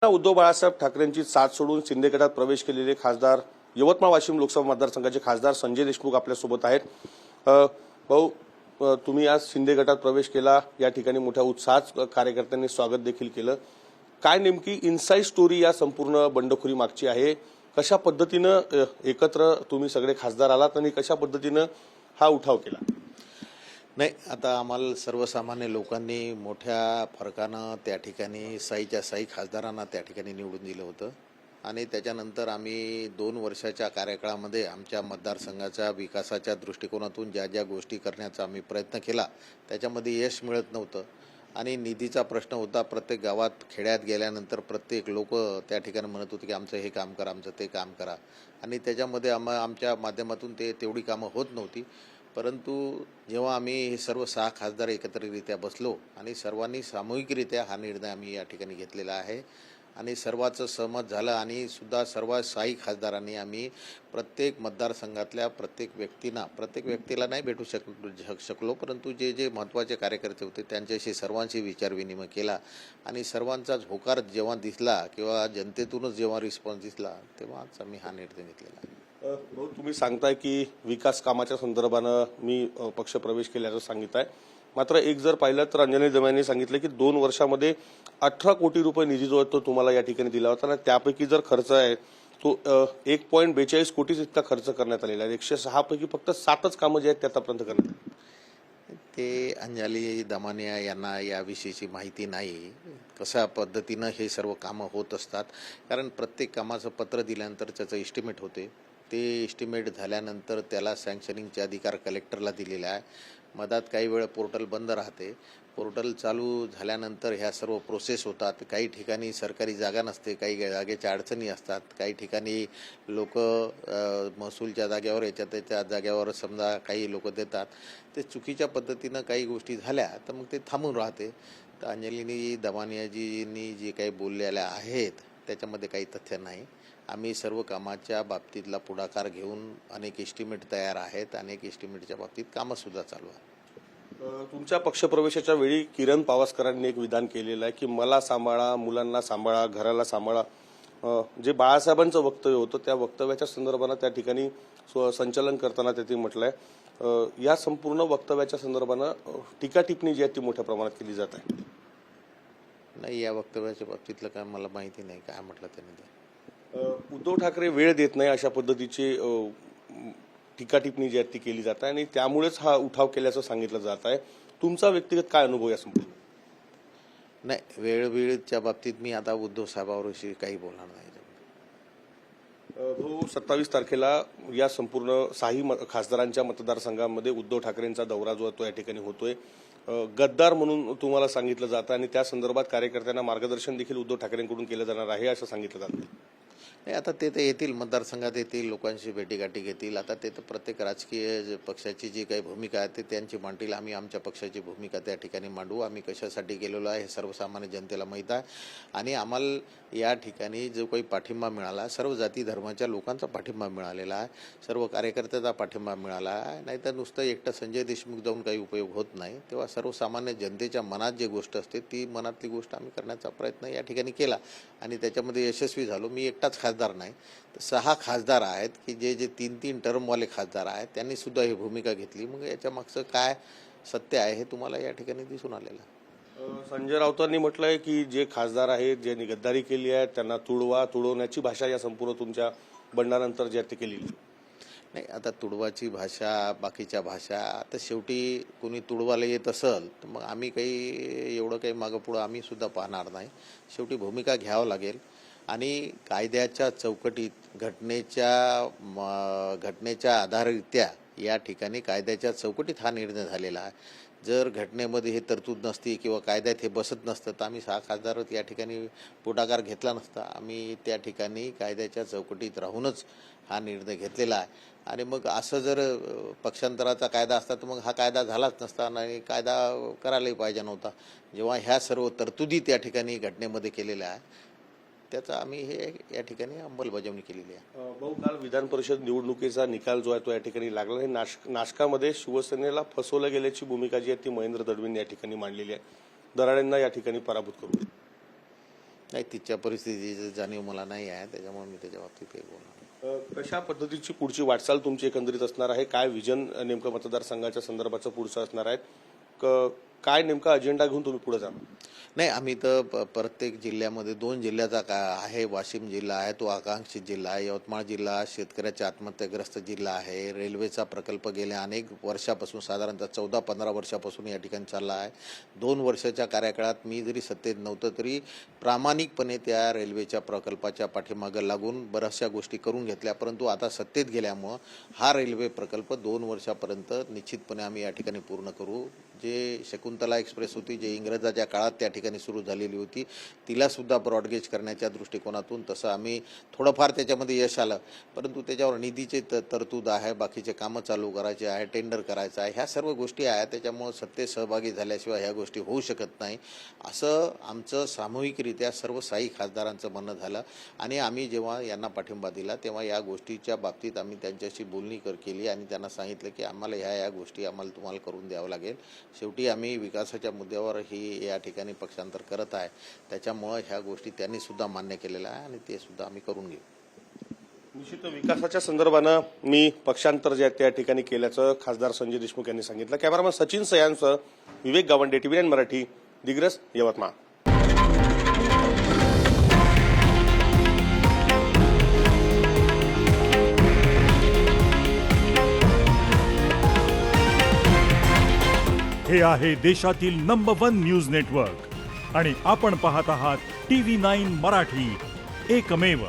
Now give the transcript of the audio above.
उद्धव बाळासाहेब ठाकरेंची साथ सोडून शिंदे गटात प्रवेश केलेले खासदार यवतमाळ वाशिम लोकसभा मतदारसंघाचे खासदार संजय देशमुख आपल्यासोबत आहेत। भाऊ, तुम्ही आज शिंदे गटात प्रवेश केला, या ठिकाणी मोठ्या उत्साहात कार्यकर्त्यांनी स्वागत देखील केलं। काय नेमकी इनसाइड स्टोरी या संपूर्ण बंडखोरी मागची आहे? कशा पद्धतीनं एकत्र तुम्ही सगळे खासदार आलात आणि कशा पद्धतीनं हा उठाव केला? नाही, आता आम्हाला सर्वसामान्य लोकांनी मोठ्या फरकानं त्या ठिकाणी साईच्या साई खासदारांना त्या ठिकाणी निवडून दिलं होतं आणि त्याच्यानंतर आम्ही 2 वर्षाच्या कार्यकाळामध्ये आमच्या मतदारसंघाच्या विकासाच्या दृष्टिकोनातून ज्या ज्या गोष्टी करण्याचा आम्ही प्रयत्न केला त्याच्यामध्ये यश मिळत नव्हतं आणि निधीचा प्रश्न होता। प्रत्येक गावात खेड्यात गेल्यानंतर प्रत्येक लोक त्या ठिकाणी म्हणत होते की आमचं हे काम करा, आमचं ते काम करा आणि त्याच्यामध्ये आमच्या माध्यमातून तेवढी कामं होत नव्हती। परंतु जेव्हा आम्ही हे सर्व 6 खासदार एकत्रितरित्या बसलो आणि सर्वांनी सामूहिकरित्या हा निर्णय आम्ही या ठिकाणी घेतलेला आहे आणि सर्वांचं सहमत झालं आणि सुद्धा सर्व 6 खासदारांनी आम्ही प्रत्येक मतदारसंघातल्या प्रत्येक व्यक्तीला नाही भेटू शकलो, परंतु जे जे महत्त्वाचे कार्यकर्ते होते त्यांच्याशी सर्वांशी विचारविनिमय केला आणि सर्वांचाच होकार जेव्हा दिसला किंवा जनतेतूनच जेव्हा रिस्पॉन्स दिसला तेव्हाच आम्ही हा निर्णय घेतलेला आहे। भाऊ, तुम्ही सांगताय की विकास कामाच्या संदर्भानं मी पक्षप्रवेश केल्याचं सांगितलंय, मात्र एक जर पाहिलं तर अंजली दम यांनी सांगितलं की 2 वर्षामध्ये 18 कोटी रुपये निधी जो आहे तो तुम्हाला या ठिकाणी दिला होता आणि त्यापैकी जर खर्च आहे तो 1.42 कोटीच इतका खर्च करण्यात आलेला आहे। 106 पैकी फक्त 7च कामं जे आहेत ते आतापर्यंत करण्यात आली। ते अंजली दमानिया यांना याविषयीची माहिती नाही, कशा पद्धतीनं हे सर्व कामं होत असतात, कारण प्रत्येक कामाचं पत्र दिल्यानंतर त्याचं एस्टिमेट होते, ते एस्टिमेट झाल्यानंतर त्याला सँक्शनिंगचे अधिकार कलेक्टरला दिलेला आहे। मधात काही वेळ पोर्टल बंद राहते, पोर्टल चालू झाल्यानंतर ह्या सर्व प्रोसेस होतात। काही ठिकाणी सरकारी जागा नसते, काही जागेच्या अडचणी असतात, काही ठिकाणी लोक महसूलच्या जागेवर त्याच्या जागेवर समजा काही लोक देतात, ते चुकीच्या पद्धतीनं काही गोष्टी झाल्या तर मग ते थांबून राहते। तर अंजली दमानियाजींनी जे काही बोललेल्या आहेत त्याच्यामध्ये काही तथ्य नाही। आम्ही सर्व कामाच्या बाबतीतला पुढाकार घेऊन अनेक एस्टिमेट तयार आहेत, अनेक एस्टिमेटच्या बाबतीत कामंसुद्धा चालू आहेत। तुमच्या पक्षप्रवेशाच्या वेळी किरण पावसकरांनी एक विधान केलेलं आहे की मला सांभाळा, मुलांना सांभाळा, घराला सांभाळा। जे बाळासाहेबांचं वक्तव्य होतं त्या वक्तव्याच्या संदर्भानं त्या ठिकाणी संचालन करताना त्यांनी म्हटलंय या संपूर्ण वक्तव्याच्या संदर्भानं टीका टिप्पणी जी आहे ती मोठ्या प्रमाणात केली जात आहे। नाही, या वक्तव्याच्या बाबतीतलं काय मला माहिती नाही काय म्हटलं त्यांनी। उद्धव ठाकरे वेळ देत नाही अशा पद्धतीची टीका टिप्पणी जी आहे ती केली जात आहे आणि त्यामुळेच हा उठाव केल्याचं सांगितलं जात आहे। तुमचा व्यक्तिगत काय अनुभव या संपूर्ण? नाही, वेळच्या बाबतीत मी आता उद्धव साहेबांविषयी काही बोलणार नाही। 27 तारखेला या संपूर्ण 6 खासदारांच्या मतदारसंघामध्ये उद्धव ठाकरेंचा दौरा जो आहे तो या ठिकाणी होतोय। गद्दार म्हणून तुम्हाला सांगितलं जातं आणि त्या संदर्भात कार्यकर्त्यांना मार्गदर्शन देखील उद्धव ठाकरेंकडून केलं जाणार आहे असं सांगितलं जातं। नाही, आता ते तर येतील, मतदारसंघात येतील, लोकांशी भेटीगाठी घेतील। आता ते तर प्रत्येक राजकीय पक्षाची जी काही भूमिका आहे ते त्यांची मांडतील, आम्ही आमच्या पक्षाची भूमिका त्या ठिकाणी मांडू। आम्ही कशासाठी गेलेलो आहे हे सर्वसामान्य जनतेला माहीत आहे आणि आम्हाला या ठिकाणी जो काही पाठिंबा मिळाला, सर्व जाती धर्माच्या लोकांचा पाठिंबा मिळालेला आहे, सर्व कार्यकर्त्याचा पाठिंबा मिळाला आहे। नाहीतर नुसतं एकटं संजय देशमुख जाऊन काही उपयोग होत नाही। तेव्हा सर्वसामान्य जनतेच्या मनात जी गोष्ट असते ती मनातली गोष्ट आम्ही करण्याचा प्रयत्न या ठिकाणी केला आणि त्याच्यामध्ये यशस्वी झालो। मी एकटाच खासदार नाही, तर 6 खासदार आहेत की जे 3-3 टर्मवाले खासदार आहेत त्यांनी सुद्धा ही भूमिका घेतली। मग याच्या मागचं काय सत्य आहे हे तुम्हाला या ठिकाणी दिसून आलेलं आहे। संजय राऊतांनी म्हटलंय की जे खासदार आहेत ज्यांनी गद्दारी केली आहे त्यांना तुडवण्याची भाषा या संपूर्ण तुमच्या बंडानंतर जे ते केलेली नाही। आता तुडवाची भाषा, बाकीच्या भाषा, आता शेवटी कोणी तुडवायला येत असेल तर मग आम्ही काही एवढं काही मागं पुढं आम्ही सुद्धा पाहणार नाही। शेवटी भूमिका घ्यावं लागेल आणि कायद्याच्या चौकटीत घटनेच्या आधाररित्या या ठिकाणी कायद्याच्या चौकटीत हा निर्णय झालेला आहे। जर घटनेमध्ये हे तरतूद नसती किंवा कायद्यात हे बसत नसतं तर आम्ही 6 खासदार या ठिकाणी पुढाकार घेतला नसता। आम्ही त्या ठिकाणी कायद्याच्या चौकटीत राहूनच हा निर्णय घेतलेला आहे आणि मग असं जर पक्षांतराचा कायदा असता तर मग हा कायदा झालाच नसता आणि कायदा करायलाही पाहिजे नव्हता। जेव्हा ह्या सर्व तरतुदी त्या ठिकाणी घटनेमध्ये केलेल्या आहे त्याचा आम्ही हे या ठिकाणी अंमलबजावणी केलेली आहे। भाऊ, काल विधान परिषद निवडणुकीचा निकाल जो आहे तो या ठिकाणी लागला आहे। नाशकामध्ये शिवसेनेला फसवलं गेल्याची भूमिका जी आहे ती महेंद्र दळवींनी या ठिकाणी मांडलेली आहे, दराडेंना या ठिकाणी पराभूत करून। नाही, तिच्या परिस्थितीची जाणीव मला नाही आहे, त्याच्यामुळे मी त्याच्या बाबतीत काही बोलणार नाही. कशा पद्धतीची पुढची वाटचाल तुमची एकंदरीत असणार आहे? काय विजन नेमकं मतदारसंघाच्या संदर्भाचं पुढचं असणार आहे? काय नेमका अजेंडा घेऊन तुम्ही पुढे जाणार? नाही, आम्ही तर प्रत्येक जिल्ह्यामध्ये 2 जिल्ह्याचा आहे. वाशिम जिल्हा आहे, तो आकांक्षित जिल्हा आहे. यवतमाळ जिल्हा शेतकऱ्याच्या आत्महत्याग्रस्त जिल्हा आहे. रेल्वेचा प्रकल्प गेल्या अनेक वर्षापासून, साधारणतः 14-15 वर्षापासून या ठिकाणी चालला आहे. 2 वर्षाच्या कार्यकाळात मी जरी सत्तेत नव्हतं तरी प्रामाणिकपणे त्या रेल्वेच्या प्रकल्पाच्या पाठीमागं लागून बऱ्याचशा गोष्टी करून घेतल्या. परंतु आता सत्तेत गेल्यामुळं हा रेल्वे प्रकल्प 2 वर्षापर्यंत निश्चितपणे आम्ही या ठिकाणी पूर्ण करू. जे शकुंतला एक्सप्रेस होती, जे इंग्रजाच्या काळात त्या ठिकाणी सुरू झालेली होती, तिला सुद्धा ब्रॉडगेज करण्याच्या दृष्टिकोनातून तसं आम्ही थोडंफार त्याच्यामध्ये यश आलं. परंतु त्याच्यावर निधीचे तरतूद आहे, बाकीचे कामं चालू करायचे आहे, टेंडर करायचं आहे, ह्या सर्व गोष्टी आहेत. त्याच्यामुळं सत्तेत सहभागी झाल्याशिवाय ह्या गोष्टी होऊ शकत नाही, असं आमचं सामूहिकरित्या सर्व स्थायी खासदारांचं म्हणणं झालं. आणि आम्ही जेव्हा यांना पाठिंबा दिला तेव्हा या गोष्टीच्या बाबतीत आम्ही त्यांच्याशी बोलणी केली आणि त्यांना सांगितलं की आम्हाला ह्या गोष्टी आम्हाला तुम्हाला करून द्यावं लागेल. शेवटी आम्ही विकासाच्या मुद्द्यावर ही या ठिकाणी पक्षांतर करत आहे, त्याच्यामुळं ह्या गोष्टी त्यांनी सुद्धा मान्य केलेल्या आहे आणि ते सुद्धा आम्ही करून घेऊ. निश्चित विकासाच्या संदर्भानं मी पक्षांतर जे त्या ठिकाणी केल्याचं खासदार संजय देशमुख यांनी सांगितलं. कॅमेरामन सचिन सयांसह विवेक गावंडे, TV9 मराठी, दिग्रस, यवतमाळ. हे आहे देशातील नंबर 1 न्यूज नेटवर्क आणि आपण पाहत आहात TV9 मराठी, एकमेव.